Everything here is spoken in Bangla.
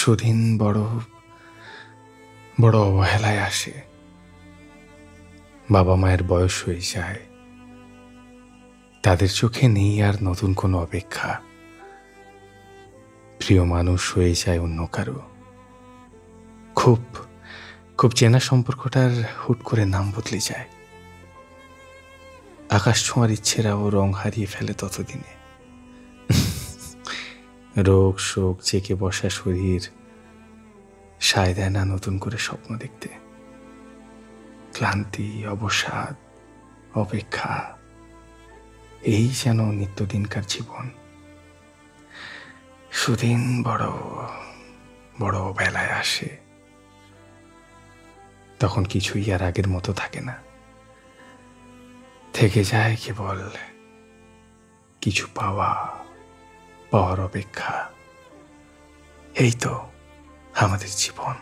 সুদিন বড় বড় অবহেলায় আসে। বাবা মায়ের বয়স হয়ে যায়, তাদের চোখে নেই আর নতুন কোনো অপেক্ষা। প্রিয় মানুষ হয়ে যায় অন্য কারো। খুব খুব চেনা সম্পর্কটার হুট করে নাম বদলে যায়। আকাশ ছোঁয়ার ইচ্ছেরাও রং হারিয়ে ফেলে ততদিনে। রোগ শোক জেগে বসা শরীর সায় দেয় না নতুন করে স্বপ্ন দেখতে। ক্লান্তি, অবসাদ, অপেক্ষা, এই যেন নিত্যদিনকার জীবন। সুদিন বড় বড় বেলায় আসে, তখন কিছুই আর আগের মতো থাকে না। থেকে যায় কেবল কিছু পাওয়ার অপেক্ষা। এই তো আমাদের জীবন।